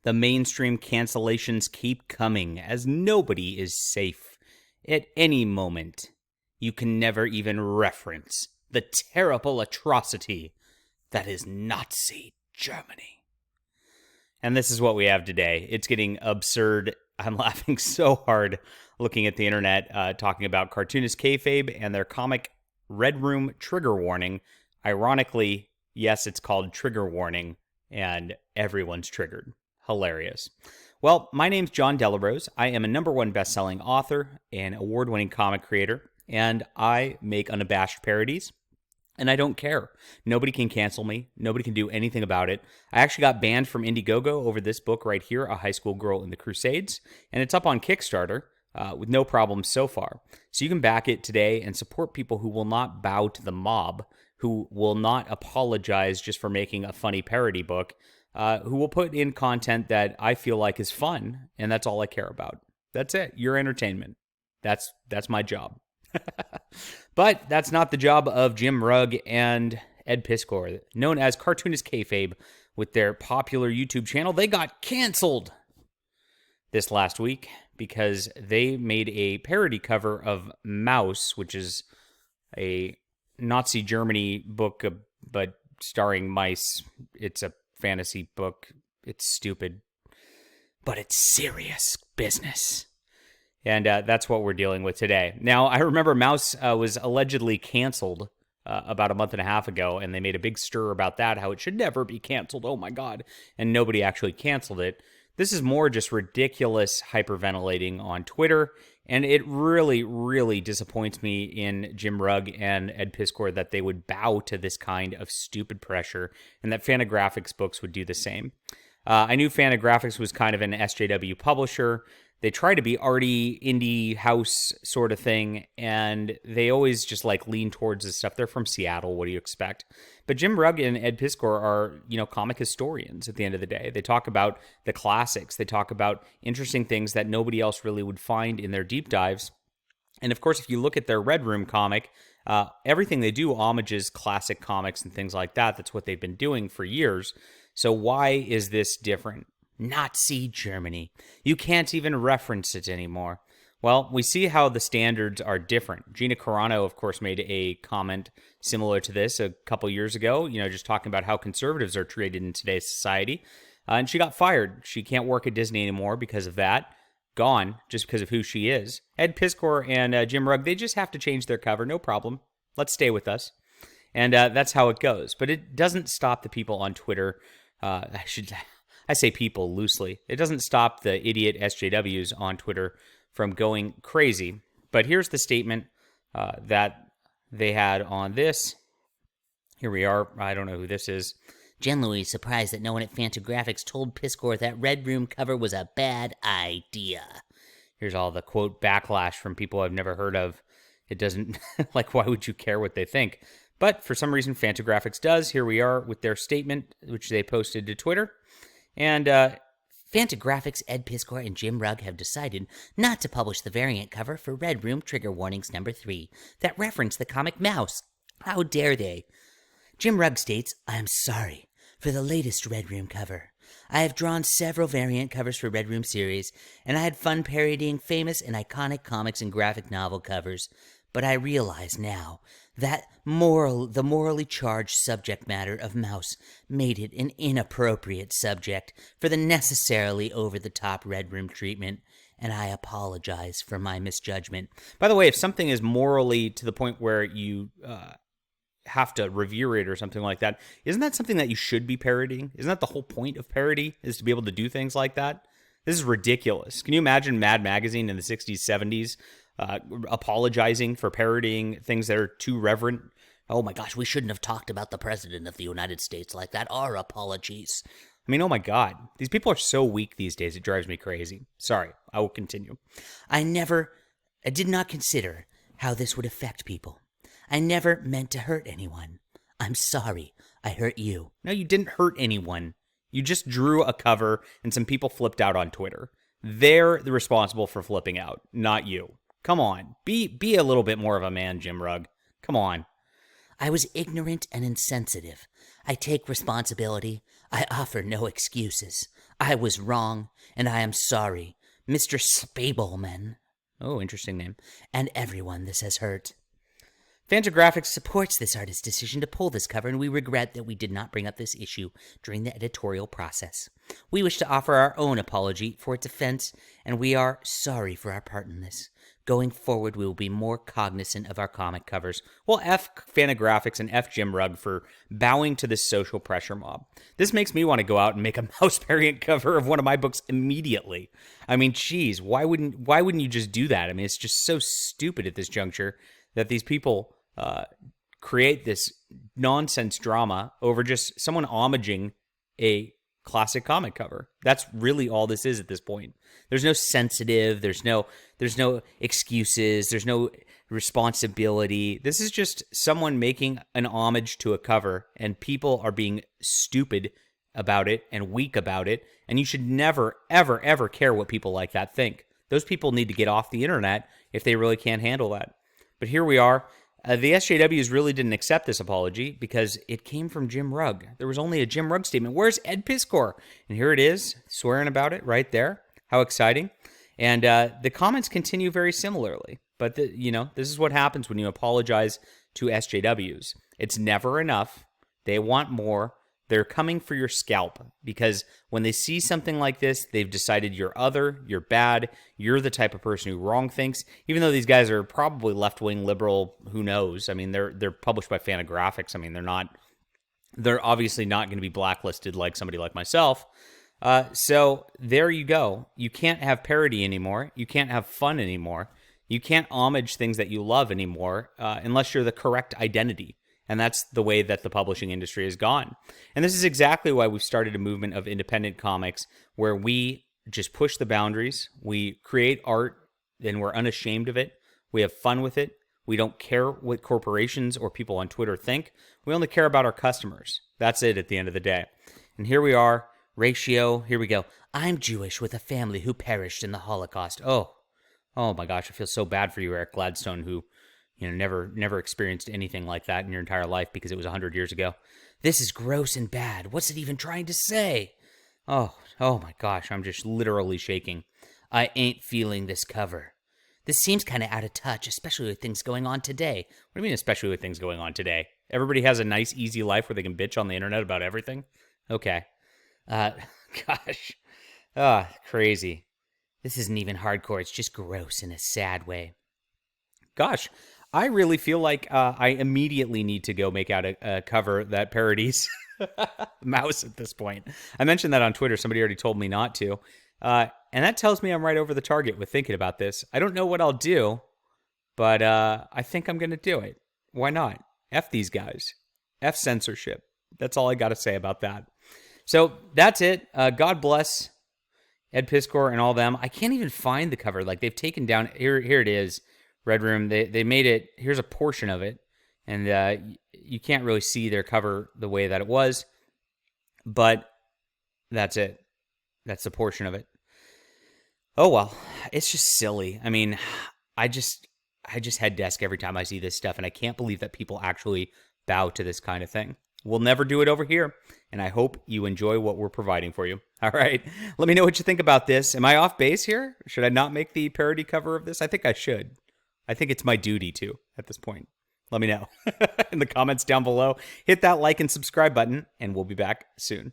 The mainstream cancellations keep coming as nobody is safe. At any moment, you can never even reference the terrible atrocity that is Nazi Germany. And this is what we have today. It's getting absurd. I'm laughing so hard looking at the internet, talking about Cartoonist Kayfabe and their comic Red Room Trigger Warning. Ironically, yes, it's called Trigger Warning, and everyone's triggered. Hilarious. Well, my name's John Delarose. I am a #1 best-selling author and award-winning comic creator, and I make unabashed parodies. And I don't care. Nobody can cancel me. Nobody can do anything about it. I actually got banned from Indiegogo over this book right here, A High School Girl in the Crusades. And it's up on Kickstarter with no problems so far. So you can back it today and support people who will not bow to the mob, who will not apologize just for making a funny parody book, who will put in content that I feel like is fun. And that's all I care about. That's it. Your entertainment. That's my job. But that's not the job of Jim Rugg and Ed Piskor, known as Cartoonist Kayfabe, with their popular YouTube channel. They got canceled this last week because they made a parody cover of Mouse, which is a Nazi Germany book, but starring mice. It's a fantasy book. It's stupid, but it's serious business. And that's what we're dealing with today. Now, I remember Mouse was allegedly canceled about a month and a half ago, and they made a big stir about that, how it should never be canceled. Oh, my God. And nobody actually canceled it. This is more just ridiculous hyperventilating on Twitter, and it really, really disappoints me in Jim Rugg and Ed Piskor that they would bow to this kind of stupid pressure, and that Fantagraphics Books would do the same. I knew Fantagraphics was kind of an SJW publisher. They try to be arty, indie house sort of thing, and they always just lean towards this stuff. They're from Seattle. What do you expect? But Jim Rugg and Ed Piskor are, comic historians at the end of the day. They talk about the classics. They talk about interesting things that nobody else really would find in their deep dives. And of course, if you look at their Red Room comic, everything they do homages classic comics and things like that. That's what they've been doing for years. So why is this different? Nazi Germany. You can't even reference it anymore. Well, we see how the standards are different. Gina Carano, of course, made a comment similar to this a couple years ago, just talking about how conservatives are treated in today's society. And she got fired. She can't work at Disney anymore because of that. Gone, just because of who she is. Ed Piskor and Jim Rugg, they just have to change their cover. No problem. Let's stay with us. And that's how it goes. But it doesn't stop the people on Twitter. I say people loosely. It doesn't stop the idiot SJWs on Twitter from going crazy. But here's the statement that they had on this. Here we are. I don't know who this is. Jen Louise surprised that no one at Fantagraphics told Piskor that Red Room cover was a bad idea. Here's all the, quote, backlash from people I've never heard of. It doesn't, why would you care what they think? But for some reason, Fantagraphics does. Here we are with their statement, which they posted to Twitter. And Fantagraphics, Ed Piskor, and Jim Rugg have decided not to publish the variant cover for Red Room Trigger Warnings #3 that reference the comic Mouse. How dare they? Jim Rugg states, I am sorry for the latest Red Room cover. I have drawn several variant covers for Red Room series, and I had fun parodying famous and iconic comics and graphic novel covers. But I realize now that the morally charged subject matter of Mouse made it an inappropriate subject for the necessarily over-the-top Red Room treatment, and I apologize for my misjudgment. By the way, if something is morally to the point where you have to revere it or something like that, isn't that something that you should be parodying? Isn't that the whole point of parody, is to be able to do things like that? This is ridiculous. Can you imagine Mad Magazine in the 60s, 70s? Apologizing for parodying things that are too reverent. Oh my gosh, we shouldn't have talked about the President of the United States like that. Our apologies. I mean, oh my God. These people are so weak these days, it drives me crazy. Sorry, I will continue. I did not consider how this would affect people. I never meant to hurt anyone. I'm sorry I hurt you. No, you didn't hurt anyone. You just drew a cover and some people flipped out on Twitter. They're responsible for flipping out, not you. Come on. Be a little bit more of a man, Jim Rugg. Come on. I was ignorant and insensitive. I take responsibility. I offer no excuses. I was wrong, and I am sorry, Mr. Spableman. Oh, interesting name. And everyone this has hurt. Fantagraphics supports this artist's decision to pull this cover, and we regret that we did not bring up this issue during the editorial process. We wish to offer our own apology for its offense, and we are sorry for our part in this. Going forward, we will be more cognizant of our comic covers. Well, F Fantagraphics and F Jim Rugg for bowing to this social pressure mob. This makes me want to go out and make a mouse variant cover of one of my books immediately. I mean, geez, why wouldn't you just do that? I mean, it's just so stupid at this juncture that these people create this nonsense drama over just someone homaging a classic comic cover. That's really all this is at this point. There's no sensitive, there's no excuses, there's no responsibility. This is just someone making an homage to a cover, and people are being stupid about it and weak about it, and you should never, ever, ever care what people like that think. Those people need to get off the internet if they really can't handle that. But here we are. The SJWs really didn't accept this apology because it came from Jim Rugg. There was only a Jim Rugg statement. Where's Ed Piskor? And here it is, swearing about it right there. How exciting. And the comments continue very similarly. But, this is what happens when you apologize to SJWs. It's never enough. They want more. They're coming for your scalp because when they see something like this, they've decided you're other, you're bad, you're the type of person who wrong thinks. Even though these guys are probably left-wing liberal, who knows? I mean, they're published by Fantagraphics. I mean, they're obviously not going to be blacklisted like somebody like myself. So there you go. You can't have parody anymore. You can't have fun anymore. You can't homage things that you love anymore unless you're the correct identity. And that's the way that the publishing industry has gone. And this is exactly why we've started a movement of independent comics where we just push the boundaries. We create art and we're unashamed of it. We have fun with it. We don't care what corporations or people on Twitter think. We only care about our customers. That's it at the end of the day. And here we are. Ratio. Here we go. I'm Jewish with a family who perished in the Holocaust. Oh my gosh. I feel so bad for you, Eric Gladstone, who never experienced anything like that in your entire life because it was 100 years ago. This is gross and bad. What's it even trying to say? Oh my gosh, I'm just literally shaking. I ain't feeling this cover. This seems kind of out of touch, especially with things going on today. What do you mean, especially with things going on today? Everybody has a nice, easy life where they can bitch on the internet about everything? Okay. Gosh. Crazy. This isn't even hardcore. It's just gross in a sad way. Gosh. I really feel like I immediately need to go make out a cover that parodies Mouse at this point. I mentioned that on Twitter. Somebody already told me not to. And that tells me I'm right over the target with thinking about this. I don't know what I'll do, but I think I'm going to do it. Why not? F these guys. F censorship. That's all I got to say about that. So that's it. God bless Ed Piskor and all them. I can't even find the cover. Like, they've taken down... Here it is. Red Room, they made it, here's a portion of it, and you can't really see their cover the way that it was, but that's it. That's the portion of it. Oh, well, it's just silly. I mean, I just head desk every time I see this stuff, and I can't believe that people actually bow to this kind of thing. We'll never do it over here, and I hope you enjoy what we're providing for you. All right, let me know what you think about this. Am I off base here? Should I not make the parody cover of this? I think I should. I think it's my duty to at this point. Let me know in the comments down below. Hit that like and subscribe button, and we'll be back soon.